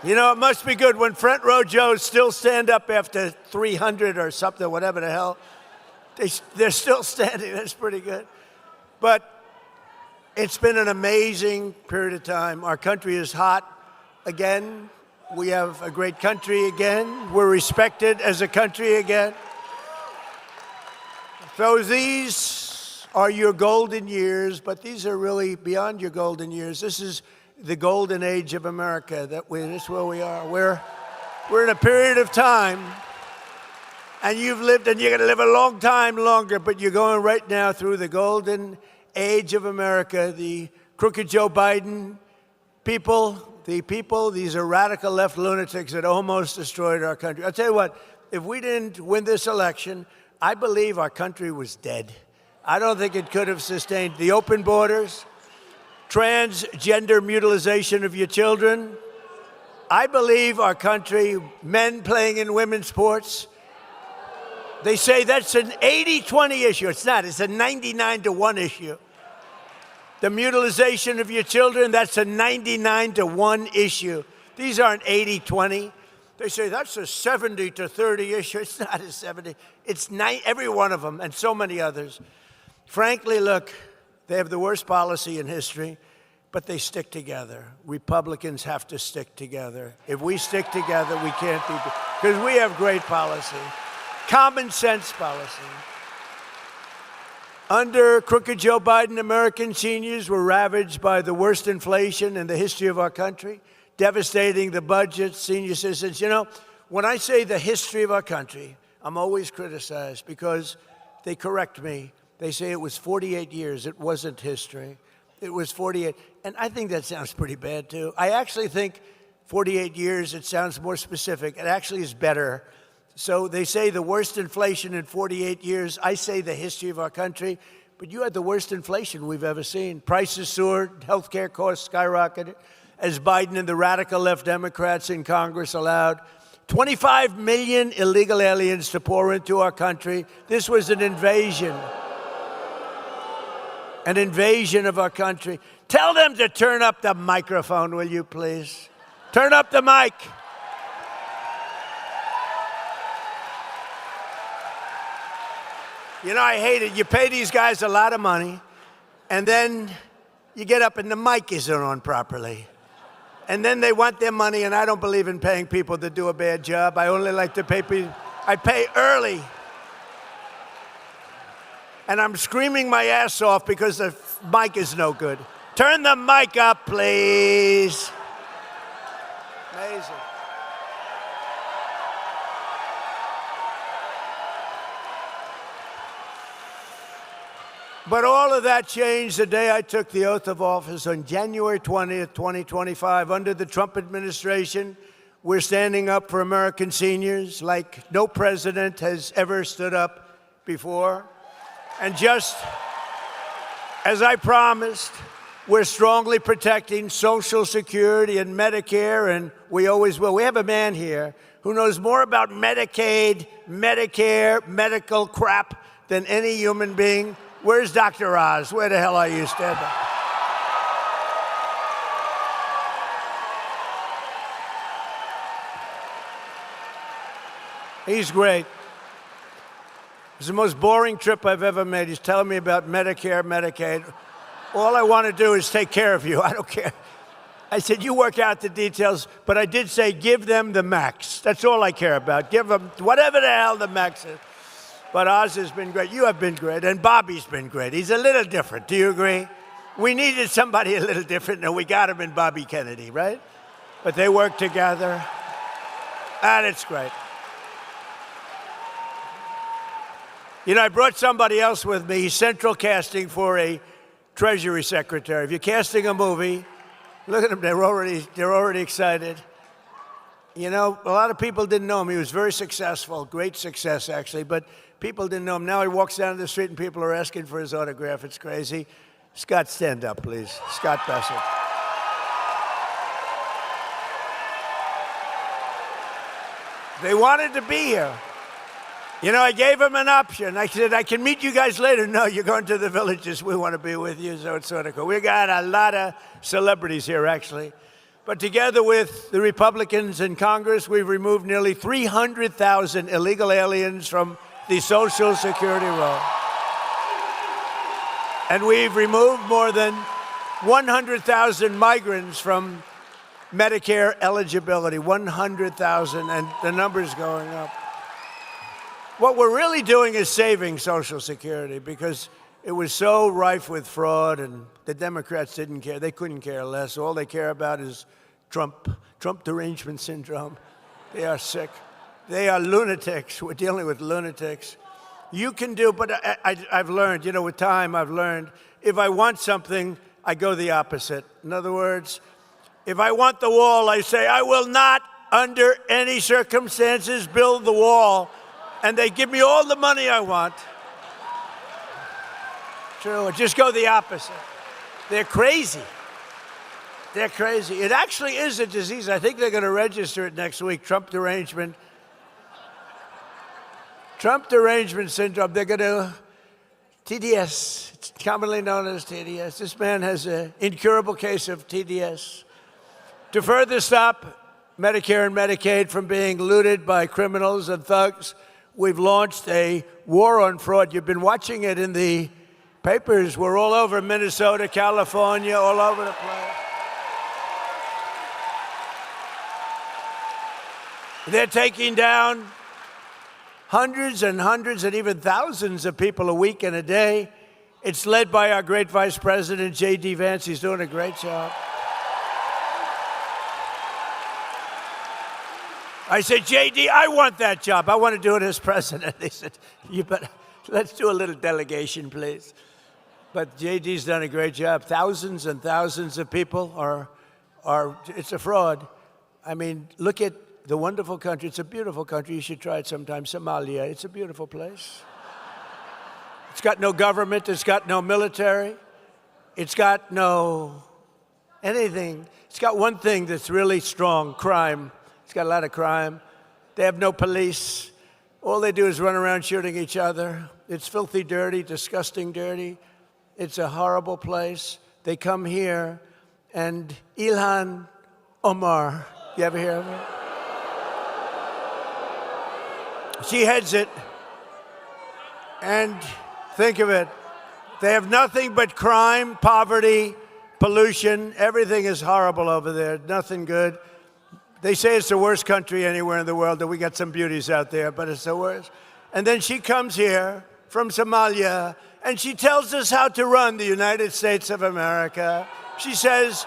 You know, it must be good when front row Joes still stand up after 300 or something, whatever the hell. They're still standing. That's pretty good. But it's been an amazing period of time. Our country is hot again. We have a great country again. We're respected as a country again. So these are your golden years, but these are really beyond your golden years. This is the golden age of America. This is where we are. We're in a period of time, and you've lived, and you're going to live a long time longer, but you're going right now through the golden age of America. The crooked Joe Biden these are radical left lunatics that almost destroyed our country. I'll tell you what, if we didn't win this election, I believe our country was dead. I don't think it could have sustained the open borders, transgender mutilization of your children. I believe our country, men playing in women's sports, they say that's an 80-20 issue. It's not. It's a 99-1 issue. The mutilization of your children, that's a 99-1 issue. These aren't 80-20. They say that's a 70-30 issue. It's not a 70. It's every one of them and so many others. Frankly, look, they have the worst policy in history, but they stick together. Republicans have to stick together. If we stick together, we can't be, because we have great policy, common sense policy. Under crooked Joe Biden, American seniors were ravaged by the worst inflation in the history of our country, devastating the budget, senior citizens. You know, when I say the history of our country, I'm always criticized because they correct me. They say it was 48 years. It wasn't history. It was 48. And I think that sounds pretty bad, too. I actually think 48 years, it sounds more specific. It actually is better. So they say the worst inflation in 48 years. I say the history of our country. But you had the worst inflation we've ever seen. Prices soared. Health care costs skyrocketed as Biden and the radical left Democrats in Congress allowed 25 million illegal aliens to pour into our country. This was an invasion. An invasion of our country. Tell them to turn up the microphone, will you, please? Turn up the mic. You know, I hate it. You pay these guys a lot of money, and then you get up and the mic isn't on properly. And then they want their money, and I don't believe in paying people to do a bad job. I only like to pay people. I pay early. And I'm screaming my ass off because the mic is no good. Turn the mic up, please. Amazing. But all of that changed the day I took the oath of office on January 20th, 2025. Under the Trump administration, we're standing up for American seniors like no president has ever stood up before. And just as I promised, we're strongly protecting Social Security and Medicare, and we always will. We have a man here who knows more about Medicaid, Medicare, medical crap than any human being. Where's DrOz? Where the hell are you? Stand up. He's great. It's the most boring trip I've ever made. He's telling me about Medicare, Medicaid. All I want to do is take care of you. I don't care. I said, you work out the details, but I did say give them the max. That's all I care about. Give them whatever the hell the max is. But Oz has been great. You have been great. And Bobby's been great. He's a little different. Do you agree? We needed somebody a little different, and we got him in Bobby Kennedy, right? But they work together. And it's great. You know, I brought somebody else with me. He's central casting for a Treasury Secretary. If you're casting a movie, look at them. They're already excited. You know, a lot of people didn't know him. He was very successful, great success, actually, but people didn't know him. Now he walks down the street and people are asking for his autograph. It's crazy. Scott, stand up, please. Scott Bassett. They wanted to be here. You know, I gave him an option. I said, I can meet you guys later. No, you're going to the villages. We want to be with you, so it's sort of cool. We got a lot of celebrities here, actually. But together with the Republicans in Congress, we've removed nearly 300,000 illegal aliens from the Social Security roll. And we've removed more than 100,000 migrants from Medicare eligibility, 100,000, and the number's going up. What we're really doing is saving Social Security because it was so rife with fraud, and the Democrats didn't care. They couldn't care less. All they care about is Trump derangement syndrome. They are sick. They are lunatics. We're dealing with lunatics. You can do, but I've learned, with time I've learned, if I want something, I go the opposite. In other words, if I want the wall, I say, I will not, under any circumstances, build the wall. And they give me all the money I want. True, just go the opposite. They're crazy. They're crazy. It actually is a disease. I think they're going to register it next week, Trump derangement syndrome. They're going to, TDS, it's commonly known as TDS. This man has an incurable case of TDS. To further stop Medicare and Medicaid from being looted by criminals and thugs, we've launched a war on fraud. You've been watching it in the papers. We're all over Minnesota, California, all over the place. They're taking down hundreds and hundreds and even thousands of people a week and a day. It's led by our great Vice President, JD Vance. He's doing a great job. I said, JD, I want that job. I want to do it as president. They said, let's do a little delegation, please. But JD's done a great job. Thousands and thousands of people it's a fraud. I mean, look at the wonderful country. It's a beautiful country. You should try it sometime. Somalia, it's a beautiful place. It's got no government. It's got no military. It's got no anything. It's got one thing that's really strong, crime. It's got a lot of crime. They have no police. All they do is run around shooting each other. It's filthy dirty, disgusting dirty. It's a horrible place. They come here, and Ilhan Omar, you ever hear of her? She heads it. And think of it. They have nothing but crime, poverty, pollution. Everything is horrible over there. Nothing good. They say it's the worst country anywhere in the world, that we got some beauties out there, but it's the worst. And then she comes here from Somalia, and she tells us how to run the United States of America. She says,